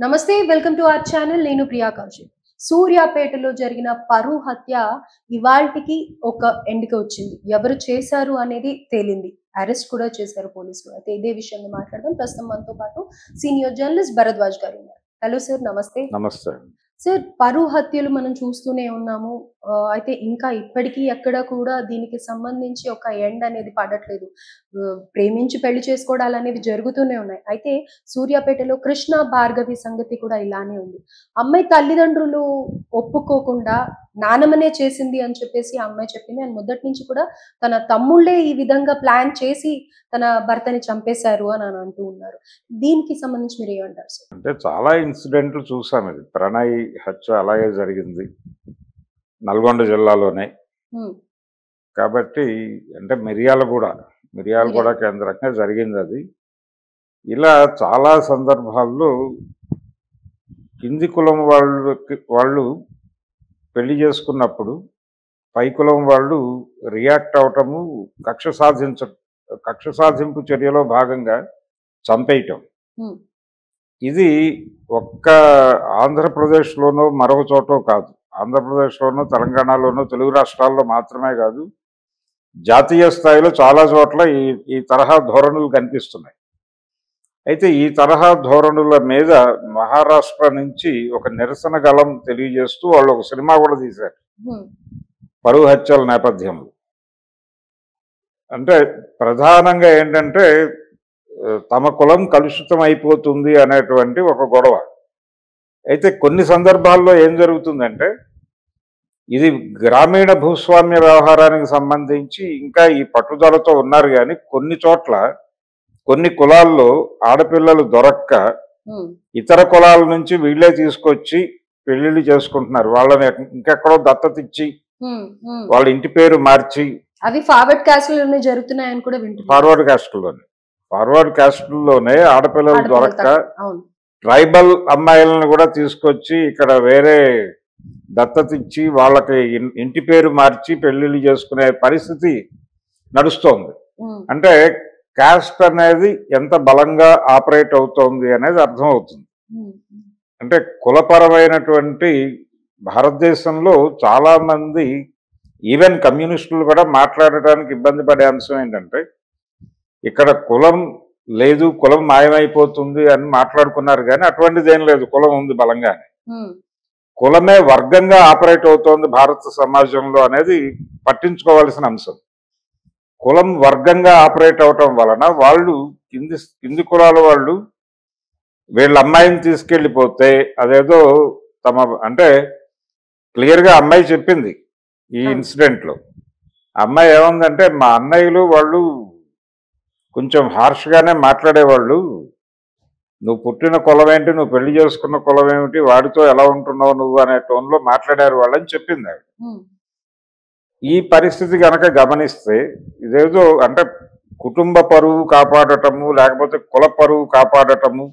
నమస్తే welcome to our channel నేను ప్రియా కౌశిక్. సూర్యాపేటలో జరిగిన పరువు హత్య ఇవాల్టికి ఒక ఎండ్కి వచ్చింది. ఎవరు చేశారు అనేది తేలింది. అరెస్ట్ కూడా చేశారు పోలీసులు. అయితే ఇదే విషయంలో మాట్లాడదాం. ప్రస్తుతం మనతో పాటు సీనియర్ జర్నలిస్ట్ భరద్వాజ్ గారు ఉన్నారు. హలో సార్, నమస్తే. నమస్తే. సార్, పరువు హత్యలు మనం చూస్తూనే ఉన్నాము. అయితే ఇంకా ఇప్పటికీ ఎక్కడ కూడా దీనికి సంబంధించి ఒక ఎండ్ అనేది పడట్లేదు. ప్రేమించి పెళ్లి చేసుకోవడాలు అనేవి జరుగుతూనే ఉన్నాయి. అయితే సూర్యాపేటలో కృష్ణ భార్గవి సంగతి కూడా ఇలానే ఉంది. అమ్మాయి తల్లిదండ్రులు ఒప్పుకోకుండా నానమ్మనే చేసింది అని చెప్పేసి ఆ అమ్మాయి చెప్పింది. అండ్ మొదటి నుంచి కూడా తన తమ్ముళ్ళే ఈ విధంగా ప్లాన్ చేసి తన భర్తని చంపేశారు అని అంటూ ఉన్నారు. దీనికి సంబంధించి మీరు ఏమంటారు సార్? అంటే చాలా ఇన్సిడెంట్లు చూసాం. ఇది ప్రణయ్ హత్య అలాగే జరిగింది నల్గొండ జిల్లాలోనే. కాబట్టి అంటే మిర్యాలగూడ కేంద్రంగా జరిగింది అది. ఇలా చాలా సందర్భాల్లో కింది కులం వాళ్ళు పెళ్లి చేసుకున్నప్పుడు పై కులం వాళ్ళు రియాక్ట్ అవటము, కక్ష సాధింపు చర్యలో భాగంగా చంపేయటం. ఇది ఒక్క ఆంధ్రప్రదేశ్లోనో మరొక చోటో కాదు. ఆంధ్రప్రదేశ్లోనో తెలంగాణలోనో తెలుగు రాష్ట్రాల్లో మాత్రమే కాదు, జాతీయ స్థాయిలో చాలా చోట్ల ఈ తరహా ధోరణులు కనిపిస్తున్నాయి. అయితే ఈ తరహా ధోరణుల మీద మహారాష్ట్ర నుంచి ఒక నిరసన గళం తెలియజేస్తూ వాళ్ళు ఒక సినిమా కూడా తీశారు పరువు హత్యల నేపథ్యంలో. అంటే ప్రధానంగా ఏంటంటే తమ కులం కలుషితం అయిపోతుంది అనేటువంటి ఒక గొడవ. అయితే కొన్ని సందర్భాల్లో ఏం జరుగుతుందంటే ఇది గ్రామీణ భూస్వామ్య వ్యవహారానికి సంబంధించి ఇంకా ఈ పట్టుదలతో ఉన్నారు. కానీ కొన్ని చోట్ల కొన్ని కులాల్లో ఆడపిల్లలు దొరక్క ఇతర కులాల నుంచి వీళ్ళే తీసుకొచ్చి పెళ్లిళ్ళు చేసుకుంటున్నారు. వాళ్ళని ఇంకెక్కడో దత్తతిచ్చి వాళ్ళ ఇంటి పేరు మార్చి, అవి ఫార్వర్డ్ క్యాస్ట్లోనే జరుగుతున్నాయని కూడా వింటున్నాను. ఫార్వర్డ్ క్యాస్ట్లోనే ఆడపిల్లలు దొరక్క ట్రైబల్ అమ్మాయిలను కూడా తీసుకొచ్చి ఇక్కడ వేరే దత్తతిచ్చి వాళ్ళకి ఇంటి పేరు మార్చి పెళ్లిళ్ళు చేసుకునే పరిస్థితి నడుస్తోంది. అంటే కాస్ట్ అనేది ఎంత బలంగా ఆపరేట్ అవుతోంది అనేది అర్థమవుతుంది. అంటే కులపరమైనటువంటి భారతదేశంలో చాలా మంది ఈవెన్ కమ్యూనిస్టులు కూడా మాట్లాడటానికి ఇబ్బంది పడే అంశం ఏంటంటే ఇక్కడ కులం లేదు, కులం మాయమైపోతుంది అని మాట్లాడుకున్నారు. కానీ అటువంటిది ఏం లేదు. కులం ఉంది బలంగానే. కులమే వర్గంగా ఆపరేట్ అవుతోంది భారత సమాజంలో అనేది పట్టించుకోవాల్సిన అంశం. కులం వర్గంగా ఆపరేట్ అవటం వలన వాళ్ళు కింది కులాల వాళ్ళు వీళ్ళ అమ్మాయిని తీసుకెళ్ళిపోతే అదేదో అంటే క్లియర్గా అమ్మాయి చెప్పింది ఈ ఇన్సిడెంట్లో. అమ్మాయి ఏముందంటే మా అన్నయ్యలు వాళ్ళు కొంచెం హార్ష్గానే మాట్లాడేవాళ్ళు. నువ్వు పుట్టిన కులం ఏంటి, నువ్వు పెళ్లి చేసుకున్న కులం ఏమిటి, వాడితో ఎలా ఉంటున్నావు నువ్వు అనే టోన్లో మాట్లాడారు వాళ్ళని చెప్పింది ఆవిడ. ఈ పరిస్థితి కనుక గమనిస్తే ఇదేదో అంటే కుటుంబ పరువు కాపాడటము, లేకపోతే కుల పరువు కాపాడటము,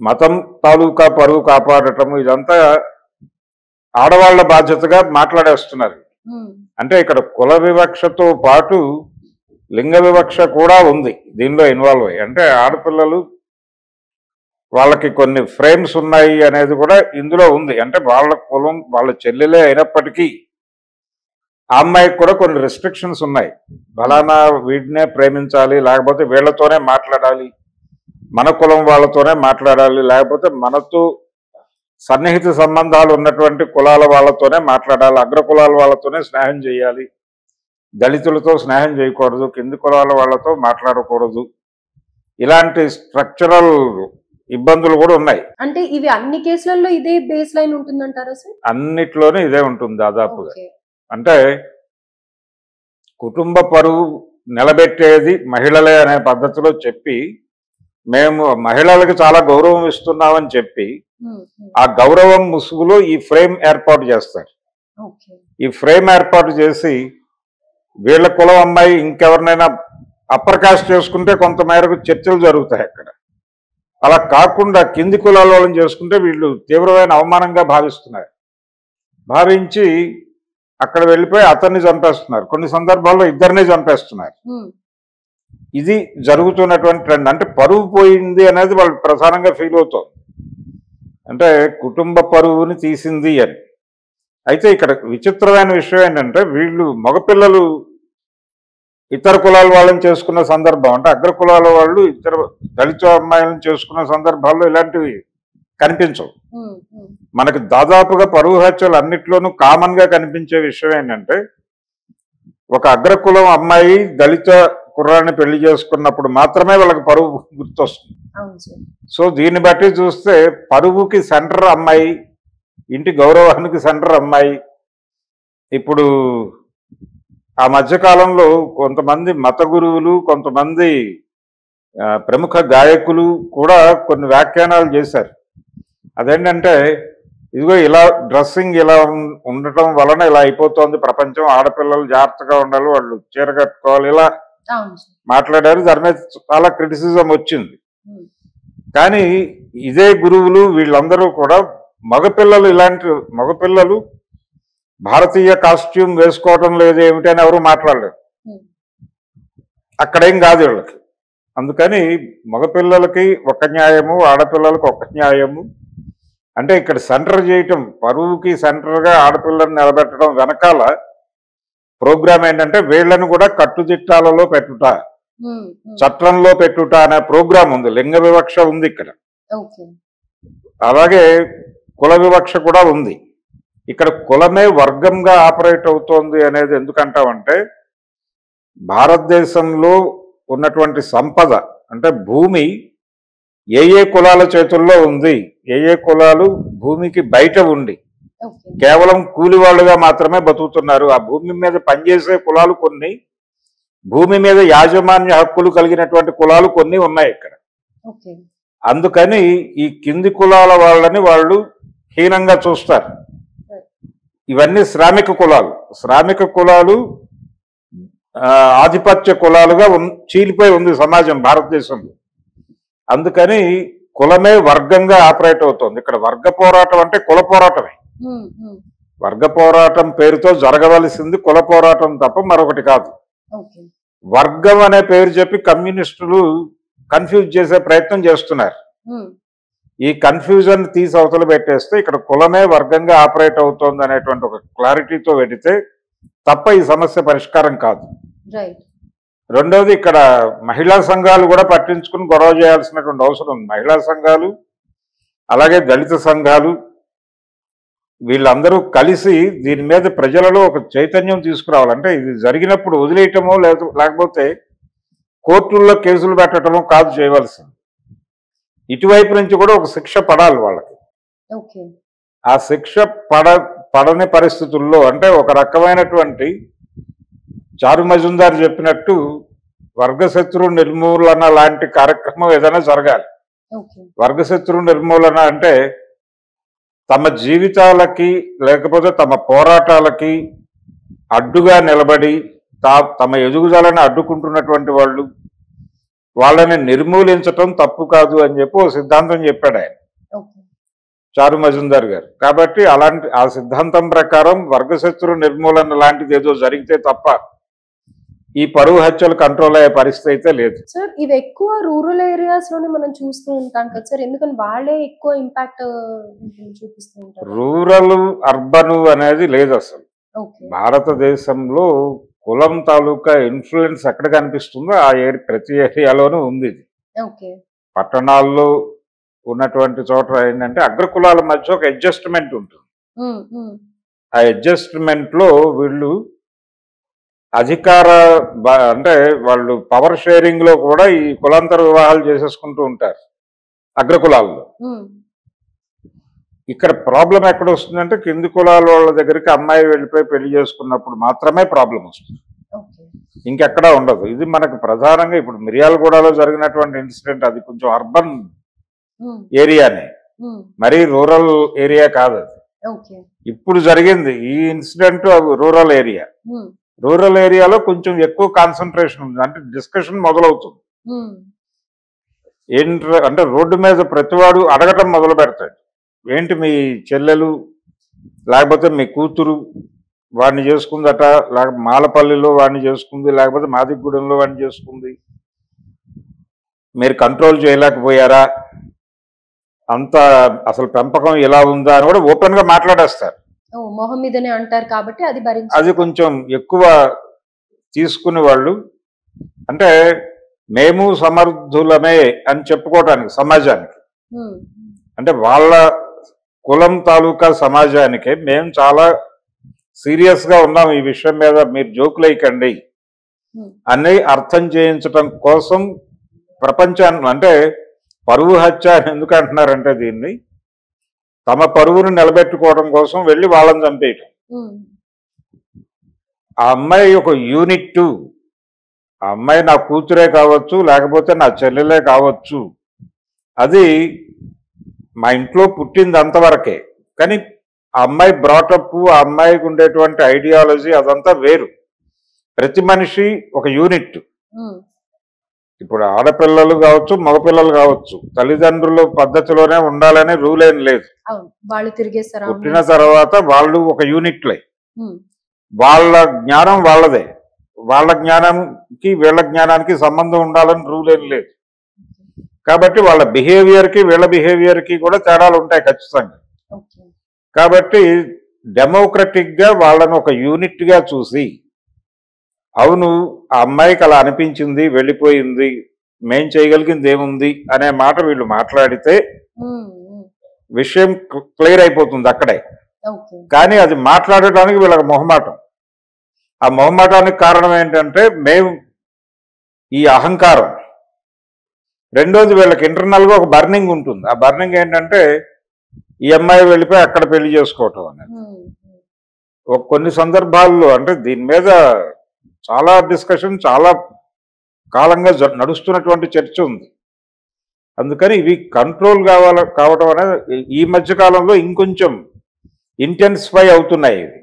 మతం తాలూకా పరువు కాపాడటము, ఇదంతా ఆడవాళ్ల బాధ్యతగా మాట్లాడేస్తున్నారు. అంటే ఇక్కడ కుల వివక్షతో పాటు లింగ వివక్ష కూడా ఉంది దీనిలో ఇన్వాల్వ్ అయ్యి. అంటే ఆడపిల్లలు వాళ్ళకి కొన్ని ఫ్రేమ్స్ ఉన్నాయి అనేది కూడా ఇందులో ఉంది. అంటే వాళ్ళ కులం వాళ్ళ చెల్లెలే అయినప్పటికీ ఆ అమ్మాయికి కూడా కొన్ని రెస్ట్రిక్షన్స్ ఉన్నాయి. ఫలానా వీడినే ప్రేమించాలి, లేకపోతే వీళ్లతోనే మాట్లాడాలి, మన కులం వాళ్ళతోనే మాట్లాడాలి, లేకపోతే మనతో సన్నిహిత సంబంధాలు ఉన్నటువంటి కులాల వాళ్ళతోనే మాట్లాడాలి, అగ్ర కులాల వాళ్ళతోనే స్నేహం చేయాలి, దళితులతో స్నేహం చేయకూడదు, కింది కులాల వాళ్ళతో మాట్లాడకూడదు. ఇలాంటి స్ట్రక్చరల్ ఇబ్బందులు కూడా ఉన్నాయి. అంటే ఇవి అన్ని కేసులలో ఇదే బేస్ లైన్ ఉంటుందంటారా సార్? అన్నిట్లోనే ఇదే ఉంటుంది దాదాపుగా. అంటే కుటుంబ పరువు నిలబెట్టేది మహిళలే అనే పద్ధతిలో చెప్పి మేము మహిళలకు చాలా గౌరవం ఇస్తున్నామని చెప్పి ఆ గౌరవం ముసుగులో ఈ ఫ్రేమ్ ఏర్పాటు చేస్తారు. ఈ ఫ్రేమ్ ఏర్పాటు చేసి వీళ్ళ కులం అమ్మాయి ఇంకెవరినైనా అప్పర్ కాస్ట్ చేసుకుంటే కొంత మేరకు చర్చలు జరుగుతాయి అక్కడ. అలా కాకుండా కింది కులాల వాళ్ళని చేసుకుంటే వీళ్ళు తీవ్రమైన అవమానంగా భావించి అక్కడ వెళ్ళిపోయి అతన్ని చంపేస్తున్నారు. కొన్ని సందర్భాల్లో ఇద్దరిని చంపేస్తున్నారు. ఇది జరుగుతున్నటువంటి ట్రెండ్. అంటే పరువు పోయింది అనేది వాళ్ళు ప్రధానంగా ఫీల్ అవుతుంది. అంటే కుటుంబ పరువుని తీసింది అని. అయితే ఇక్కడ విచిత్రమైన విషయం ఏంటంటే వీళ్ళు మగపిల్లలు ఇతర కులాల వాళ్ళని చేసుకున్న సందర్భం, అంటే అగ్ర కులాల వాళ్ళు ఇతర దళిత అమ్మాయిలను చేసుకున్న సందర్భాల్లో ఇలాంటివి కనిపించవు. మనకి దాదాపుగా పరువు హత్యలు అన్నిట్లోనూ కామన్ గా కనిపించే విషయం ఏంటంటే ఒక అగ్రకులం అమ్మాయి దళిత కుర్రాన్ని పెళ్లి చేసుకున్నప్పుడు మాత్రమే వాళ్ళకి పరువు గుర్తొస్తుంది. సో దీన్ని బట్టి చూస్తే పరువుకి సెంటర్ అమ్మాయి, ఇంటి గౌరవానికి సెంటర్ అమ్మాయి. ఇప్పుడు ఆ మధ్యకాలంలో కొంతమంది మత గురువులు, కొంతమంది ప్రముఖ గాయకులు కూడా కొన్ని వ్యాఖ్యానాలు చేశారు. అదేంటంటే ఇదిగో ఇలా డ్రెస్సింగ్ ఇలా ఉండటం వలన ఇలా అయిపోతుంది ప్రపంచం, ఆడపిల్లలు జాగ్రత్తగా ఉండాలి, వాళ్ళు చీర కట్టుకోవాలి, ఇలా మాట్లాడారు. దాని మీద చాలా క్రిటిసిజం వచ్చింది. కానీ ఇదే గురువులు వీళ్ళందరూ కూడా మగపిల్లలు భారతీయ కాస్ట్యూమ్ వేసుకోవటం లేదు ఏమిటి అని ఎవరు మాట్లాడలేరు. అక్కడేం కాదు వీళ్ళకి. అందుకని మగపిల్లలకి ఒక న్యాయము, ఆడపిల్లలకి ఒక న్యాయము. అంటే ఇక్కడ సెంటర్ చేయటం, పరువుకి సెంటర్గా ఆడపిల్లని నిలబెట్టడం వెనకాల ప్రోగ్రామ్ ఏంటంటే వీళ్ళని కూడా కట్టుదిట్టాలలో పెట్టుట, చట్టంలో పెట్టుట అనే ప్రోగ్రామ్ ఉంది. లింగ వివక్ష ఉంది ఇక్కడ, అలాగే కుల వివక్ష కూడా ఉంది. ఇక్కడ కులమే వర్గంగా ఆపరేట్ అవుతోంది అనేది ఎందుకంటామంటే భారతదేశంలో ఉన్నటువంటి సంపద, అంటే భూమి ఏ కులాల చేతుల్లో ఉంది, ఏ కులాలు భూమికి బయట ఉండి కేవలం కూలి వాళ్ళుగా మాత్రమే బతుకుతున్నారు. ఆ భూమి మీద పనిచేసే కులాలు కొన్ని, భూమి మీద యాజమాన్య హక్కులు కలిగినటువంటి కులాలు కొన్ని ఉన్నాయి ఇక్కడ. అందుకని ఈ కింది కులాల వాళ్ళని వాళ్ళు హీనంగా చూస్తారు. ఇవన్నీ శ్రామిక కులాలు ఆధిపత్య కులాలుగా చీలిపోయి ఉంది సమాజం భారతదేశంలో. అందుకని కులమే వర్గంగా ఆపరేట్ అవుతుంది. ఇక్కడ వర్గ పోరాటం అంటే కుల పోరాటమే. వర్గ పోరాటం పేరుతో జరగవలసింది కుల పోరాటం తప్ప మరొకటి కాదు. వర్గం అనే పేరు చెప్పి కమ్యూనిస్టులు కన్ఫ్యూజ్ చేసే ప్రయత్నం చేస్తున్నారు. ఈ కన్ఫ్యూజన్ తీసి అవతల పెట్టేస్తే ఇక్కడ కులమే వర్గంగా ఆపరేట్ అవుతోంది అనేటువంటి ఒక క్లారిటీతో వెడితే తప్ప ఈ సమస్య పరిష్కారం కాదు. రెండవది, ఇక్కడ మహిళా సంఘాలు కూడా పట్టించుకుని గొడవ చేయాల్సినటువంటి అవసరం ఉంది. మహిళా సంఘాలు అలాగే దళిత సంఘాలు వీళ్ళందరూ కలిసి దీని మీద ప్రజలలో ఒక చైతన్యం తీసుకురావాలంటే ఇది జరిగినప్పుడు వదిలేయటమో లేకపోతే కోర్టుల్లో కేసులు పెట్టడమో కాదు చేయవలసింది. ఇటువైపు నుంచి కూడా ఒక శిక్ష పడాలి వాళ్ళకి. ఆ శిక్ష పడని పరిస్థితుల్లో అంటే ఒక రకమైనటువంటి చారు మజుందార్ చెప్పినట్టు వర్గశత్రు నిర్మూలన లాంటి కార్యక్రమం ఏదైనా జరగాలి. వర్గశత్రు నిర్మూలన అంటే తమ జీవితాలకి లేకపోతే తమ పోరాటాలకి అడ్డుగా నిలబడి తమ ఎదుగుదలని అడ్డుకుంటున్నటువంటి వాళ్ళని నిర్మూలించటం తప్పు కాదు అని చెప్పి ఓ సిద్ధాంతం చెప్పాడు ఆయన, చారు మజుందార్ గారు. కాబట్టి ఆ సిద్ధాంతం ప్రకారం వర్గశత్రు నిర్మూలన లాంటిది ఏదో జరిగితే తప్ప ఈ పరువు హత్యలు కంట్రోల్ అయ్యే పరిస్థితి అయితే లేదు. సార్ ఇవి ఎక్కువ రూరల్ ఏరియాస్ లోనే మనం చూస్తూ ఉంటాం కదా సార్, ఎందుకని వాళ్ళే ఎక్కువ ఇంపాక్ట్ చూపిస్తూ ఉంటారు? రూరల్ అర్బన్ అనేది లేదు అసలు. భారతదేశంలో కులం తాలూకా ఇన్ఫ్లుయెన్స్ ఎక్కడ కనిపిస్తుందో ఆ ప్రతి ఏరియాలోనూ ఉంది. పట్టణాల్లో ఉన్నటువంటి చోట ఏంటంటే అగ్రకులాల మధ్య ఒక అడ్జస్ట్మెంట్ ఉంటుంది. ఆ అడ్జస్ట్మెంట్ లో వీళ్ళు అంటే వాళ్ళు పవర్ షేరింగ్ లో కూడా ఈ కులాంతర వివాహాలు చేసేసుకుంటూ ఉంటారు అగ్రకులాల్లో. ఇక్కడ ప్రాబ్లం ఎక్కడ వస్తుందంటే కింది కులాల వాళ్ళ దగ్గరికి అమ్మాయి వెళ్ళిపోయి పెళ్లి చేసుకున్నప్పుడు మాత్రమే ప్రాబ్లం వస్తుంది, ఇంకెక్కడా ఉండదు. ఇది మనకు ప్రధానంగా ఇప్పుడు మిర్యాలగూడలో జరిగినటువంటి ఇన్సిడెంట్ అది కొంచెం అర్బన్ ఏరియానే, మరీ రూరల్ ఏరియా కాదు అది. ఇప్పుడు జరిగింది ఈ ఇన్సిడెంట్ రూరల్ ఏరియా. రూరల్ ఏరియాలో కొంచెం ఎక్కువ కాన్సన్ట్రేషన్ ఉంది, అంటే డిస్కషన్ మొదలవుతుంది. అంటే రోడ్డు మీద ప్రతివాడు అడగటం మొదలు పెడతాడు, ఏంటి మీ చెల్లెలు లేకపోతే మీ కూతురు వాడిని చేసుకుందట, లేకపోతే మాలపల్లిలో వాడిని చేసుకుంది, లేకపోతే మాదిగూడెంలో వాడిని చేసుకుంది, మీరు కంట్రోల్ చేయలేకపోయారా, అంత అసలు పెంపకం ఇలా ఉందా అని కూడా ఓపెన్ గా మాట్లాడేస్తారు. మొహం మీదనే అంటారు కాబట్టి అది అది కొంచెం ఎక్కువ తీసుకునే వాళ్ళు, అంటే మేము సమర్థులమే అని చెప్పుకోవటానికి సమాజానికి, అంటే వాళ్ళ కులం తాలూకా సమాజానికే మేము చాలా సీరియస్ గా ఉన్నాం ఈ విషయం మీద, మీరు జోకులేయకండి అని అర్థం చేయించటం కోసం ప్రపంచాన్ని, అంటే పరువు హత్య అని ఎందుకు అంటున్నారంటే దీన్ని తమ పరువును నిలబెట్టుకోవడం కోసం వెళ్ళి వాళ్ళని చంపేయటం. ఆ అమ్మాయి ఒక యూనిట్, ఆ అమ్మాయి నా కూతురే కావచ్చు, లేకపోతే నా చెల్లెలే కావచ్చు, అది మా ఇంట్లో పుట్టింది అంతవరకే. కానీ ఆ అమ్మాయి బ్రాటప్, ఆ అమ్మాయికి ఉండేటువంటి ఐడియాలజీ అదంతా వేరు. ప్రతి మనిషి ఒక యూనిట్. ఇప్పుడు ఆడపిల్లలు కావచ్చు, మగపిల్లలు కావచ్చు, తల్లిదండ్రుల పద్ధతిలోనే ఉండాలనే రూల్ ఏం లేదు. పుట్టిన తర్వాత వాళ్ళు ఒక యూనిట్లే, వాళ్ళ జ్ఞానం వాళ్ళదే, వాళ్ళ జ్ఞానానికి వీళ్ళ జ్ఞానానికి సంబంధం ఉండాలని రూల్ ఏం లేదు. కాబట్టి వాళ్ళ బిహేవియర్కి వీళ్ళ బిహేవియర్కి కూడా తేడాలు ఉంటాయి ఖచ్చితంగా. కాబట్టి డెమోక్రటిక్గా వాళ్ళను ఒక యూనిట్గా చూసి, అవును ఆ అమ్మాయికి అలా అనిపించింది, వెళ్ళిపోయింది, మేం చేయగలిగింది ఏముంది అనే మాట వీళ్ళు మాట్లాడితే విషయం క్లియర్ అయిపోతుంది అక్కడే. కానీ అది మాట్లాడటానికి వీళ్ళకి మొహమాటం. ఆ మొహమాటానికి కారణం ఏంటంటే మేము ఈ అహంకారం. రెండోది వీళ్ళకి ఇంటర్నల్ గా ఒక బర్నింగ్ ఉంటుంది. ఆ బర్నింగ్ ఏంటంటే ఈ అమ్మాయి వెళ్ళిపోయి అక్కడ పెళ్లి చేసుకోవటం అనేది. కొన్ని సందర్భాల్లో అంటే దీని మీద చాలా డిస్కషన్, చాలా కాలంగా నడుస్తున్నటువంటి చర్చ ఉంది. అందుకని ఇవి కంట్రోల్ కావటం అనేది ఈ మధ్య కాలంలో ఇంకొంచెం ఇంటెన్సిఫై అవుతున్నాయి. ఇవి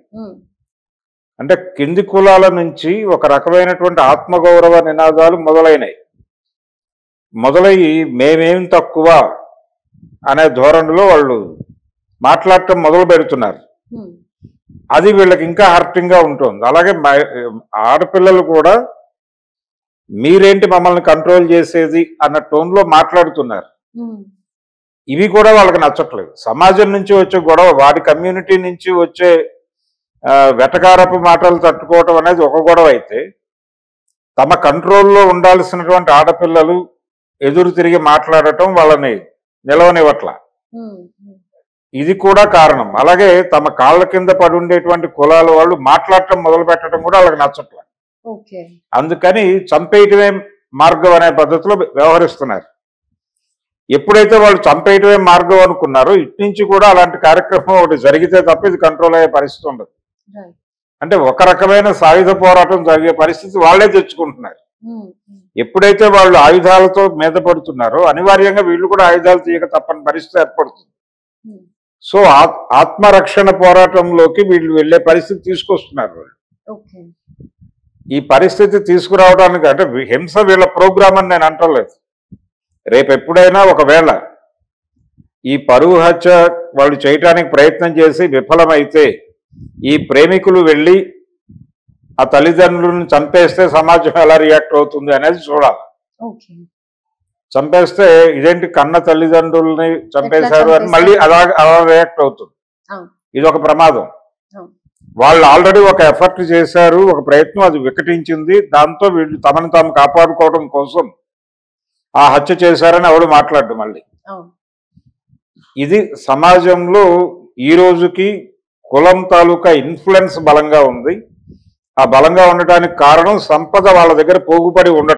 అంటే కింది కులాల నుంచి ఒక రకమైనటువంటి ఆత్మగౌరవ నినాదాలు మొదలయ్యి మేమేం తక్కువ అనే ధోరణిలో వాళ్ళు మాట్లాడటం మొదలు పెడుతున్నారు. అది వీళ్ళకి ఇంకా హర్టింగ్ గా ఉంటుంది. అలాగే ఆడపిల్లలు కూడా మీరేంటి మమ్మల్ని కంట్రోల్ చేసేది అన్న టోన్లో మాట్లాడుతున్నారు. ఇవి కూడా వాళ్ళకి నచ్చట్లేదు. సమాజం నుంచి వచ్చే గొడవ, వాడి కమ్యూనిటీ నుంచి వచ్చే వెటకారపు మాటలు తట్టుకోవటం అనేది ఒక గొడవ అయితే, తమ కంట్రోల్లో ఉండాల్సినటువంటి ఆడపిల్లలు ఎదురు తిరిగి మాట్లాడటం వాళ్ళని నిలవనివ్వట్ల. ఇది కూడా కారణం. అలాగే తమ కాళ్ళ కింద పడి ఉండేటువంటి కులాల వాళ్ళు మాట్లాడటం మొదలు పెట్టడం కూడా వాళ్ళకి నచ్చట్ల. అందుకని చంపేయటమే మార్గం అనే పద్ధతిలో వ్యవహరిస్తున్నారు. ఎప్పుడైతే వాళ్ళు చంపేయటమే మార్గం అనుకున్నారో, ఇటు నుంచి కూడా అలాంటి కార్యక్రమం ఒకటి జరిగితే తప్ప ఇది కంట్రోల్ అయ్యే పరిస్థితి ఉండదు. అంటే ఒక రకమైన సాయుధ పోరాటం జరిగే పరిస్థితి వాళ్ళే తెచ్చుకుంటున్నారు. ఎప్పుడైతే వాళ్ళు ఆయుధాలతో మీద పడుతున్నారో అనివార్యంగా వీళ్ళు కూడా ఆయుధాలు తీయక తప్పని పరిస్థితి ఏర్పడుతుంది. సో ఆత్మరక్షణ పోరాటంలోకి వీళ్ళు వెళ్లే పరిస్థితి తీసుకొస్తున్నారు వాళ్ళు. ఈ పరిస్థితి తీసుకురావడానికి అంటే హింస వీళ్ళ ప్రోగ్రామ్ అని నేను అంటలేదు. రేపు ఎప్పుడైనా ఒకవేళ ఈ పరువు హత్య వాళ్ళు చేయటానికి ప్రయత్నం చేసి విఫలమైతే, ఈ ప్రేమికులు వెళ్ళి ఆ తల్లిదండ్రులను చంపేస్తే సమాజం ఎలా రియాక్ట్ అవుతుంది అనేది చూడాలి. చంపేస్తే ఇదేంటి కన్న తల్లిదండ్రుల్ని చంపేశారు అని మళ్ళీ అలా రియాక్ట్ అవుతుంది. ఇది ఒక ప్రమాదం. వాళ్ళు ఆల్రెడీ ఒక ఎఫర్ట్ చేశారు, ఒక ప్రయత్నం, అది వికటించింది. దాంతో వీళ్ళు తమను తాము కాపాడుకోవడం కోసం ఆ హత్య చేశారని ఎవడు మాట్లాడు మళ్ళీ. ఇది సమాజంలో ఈ రోజుకి కులం తాలూకా ఇన్ఫ్లుయెన్స్ బలంగా ఉంది. ఆ బలంగా ఉండటానికి కారణం సంపద వాళ్ళ దగ్గర పోగుపడి ఉండటం.